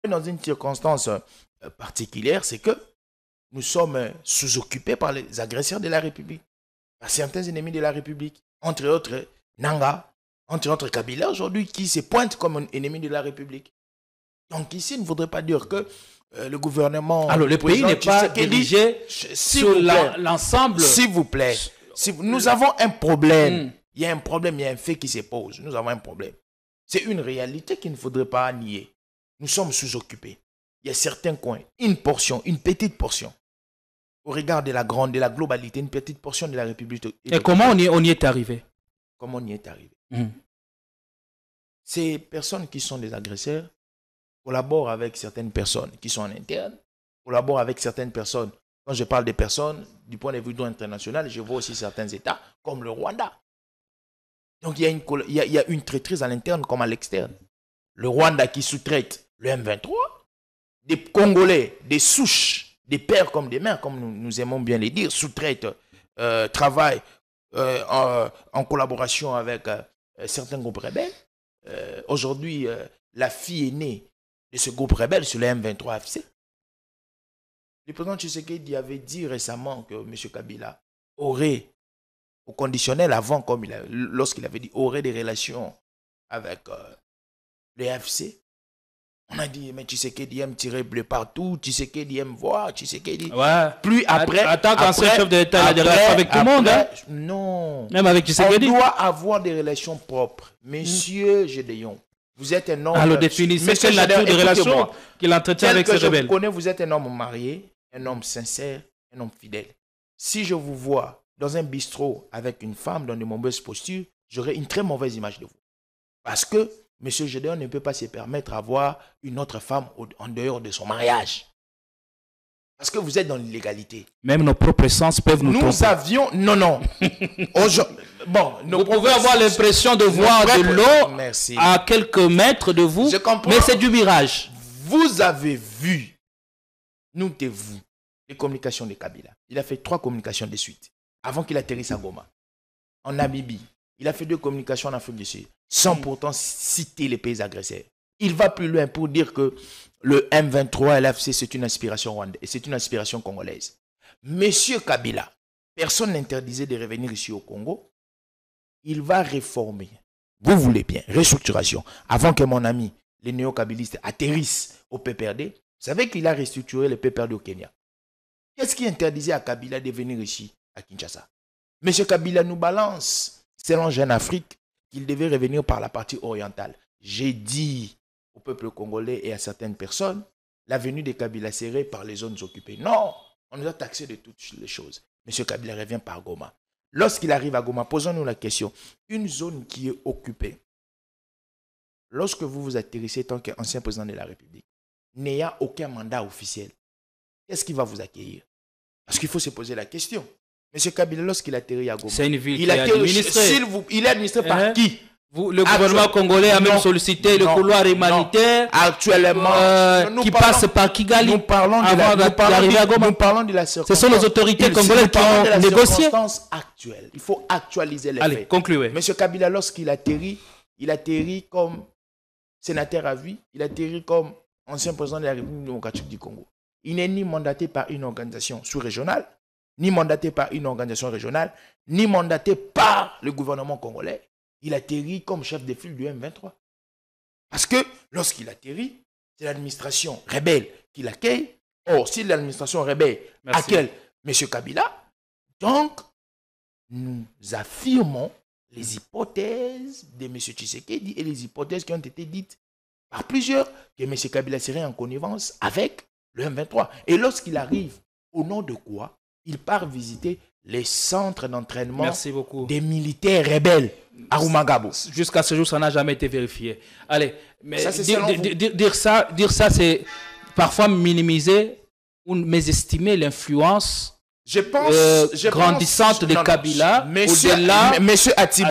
dans une circonstance particulière, c'est que nous sommes sous-occupés par les agresseurs de la République, par certains ennemis de la République, entre autres Nanga, entre autres Kabila aujourd'hui, qui se pointe comme un ennemi de la République. Donc ici, il ne faudrait pas dire que le gouvernement... Alors le pays n'est pas dirigé sur l'ensemble... S'il vous plaît, nous avons un problème. Il y a un problème, il y a un fait qui se pose. Nous avons un problème. C'est une réalité qu'il ne faudrait pas nier. Nous sommes sous-occupés. Il y a certains coins, une portion, une petite portion, au regard de la globalité, une petite portion de la République. Et comment on y est arrivé? Comment on y est arrivé? Ces personnes qui sont des agresseurs collaborent avec certaines personnes qui sont en interne, collaborent avec certaines personnes. Quand je parle des personnes, du point de vue international, je vois aussi certains États, comme le Rwanda. Donc il y a une traîtrise à l'interne comme à l'externe. Le Rwanda qui sous-traite le M23, des Congolais, des souches, des pères comme des mères, comme nous aimons bien les dire, sous-traitent, travaillent en collaboration avec certains groupes rebelles. Aujourd'hui, la fille aînée de ce groupe rebelle sur le M23 AFC. Le président Tshisekedi avait dit récemment que M. Kabila aurait, au conditionnel avant, comme lorsqu'il avait dit, aurait des relations avec le AFC. On a dit, mais Tshisekedi aime tirer bleu partout, Tshisekedi aime voir, Tshisekedi... Ouais. Plus après... En tant qu'ancien chef de l'État, il a des relations avec tout le monde. Hein? Non. Même avec Tshisekedi. On doit avoir des relations propres. Monsieur Gédéon, vous êtes un homme... Alors définissez quelle nature de relation qu'il entretient avec ses rebelles. Je connais, vous êtes un homme marié, un homme sincère, un homme fidèle. Si je vous vois dans un bistrot avec une femme dans de mauvaises postures, j'aurai une très mauvaise image de vous. Parce que M. Gédéon ne peut pas se permettre d'avoir une autre femme en dehors de son mariage. Parce que vous êtes dans l'illégalité. Même nos propres sens peuvent nous tromper. Nous avions... Non. Bon, vous pouvez avoir l'impression de voir de l'eau à quelques mètres de vous, mais c'est du mirage. Vous avez vu, notez-vous, les communications de Kabila. Il a fait 3 communications de suite, avant qu'il atterrisse à Goma. En Namibie, il a fait 2 communications en Afrique du Sud, sans pourtant citer les pays agresseurs. Il va plus loin pour dire que le M23 et l'AFC, c'est une inspiration rwandaise et c'est une inspiration congolaise. Monsieur Kabila, personne n'interdisait de revenir ici au Congo. Il va réformer. Vous voulez bien, restructuration. Avant que mon ami, les néo-kabilistes, atterrissent au PPRD, vous savez qu'il a restructuré le PPRD au Kenya. Qu'est-ce qui interdisait à Kabila de venir ici, à Kinshasa? Monsieur Kabila nous balance, selon Jeune Afrique, qu'il devait revenir par la partie orientale. J'ai dit au peuple congolais et à certaines personnes, la venue de Kabila serait par les zones occupées. Non, on nous a taxé de toutes les choses. Monsieur Kabila revient par Goma. Lorsqu'il arrive à Goma, posons-nous la question. Une zone qui est occupée, lorsque vous vous atterrissez tant qu'ancien président de la République, n'ayant aucun mandat officiel, qu'est-ce qui va vous accueillir? Parce qu'il faut se poser la question. Monsieur Kabila, lorsqu'il atterrit à Goma, c'est une ville qui est administrée. Il est administré par qui? Le gouvernement congolais a même sollicité le couloir humanitaire actuellement qui passe par Kigali. Nous parlons de la circonstance. Ce sont les autorités congolaises qui ont négocié. Actuelle. Il faut actualiser les faits. Concluez. Monsieur Kabila, lorsqu'il atterrit, il atterrit comme sénateur à vie, il atterrit comme ancien président de la République démocratique du Congo. Il n'est ni mandaté par une organisation sous-régionale, ni mandaté par une organisation régionale, ni mandaté par le gouvernement congolais. Il atterrit comme chef de file du M23. Parce que lorsqu'il atterrit, c'est l'administration rebelle qui l'accueille. Or, si l'administration rebelle accueille M. Kabila, donc nous affirmons les hypothèses de M. Tshisekedi et les hypothèses qui ont été dites par plusieurs que M. Kabila serait en connivence avec le M23. Et lorsqu'il arrive, au nom de quoi, il part visiter les centres d'entraînement des militaires rebelles à Rumangabo. Jusqu'à ce jour, ça n'a jamais été vérifié. Allez, mais ça, dire ça, c'est parfois minimiser ou mésestimer l'influence grandissante de Kabila. Monsieur Atiba.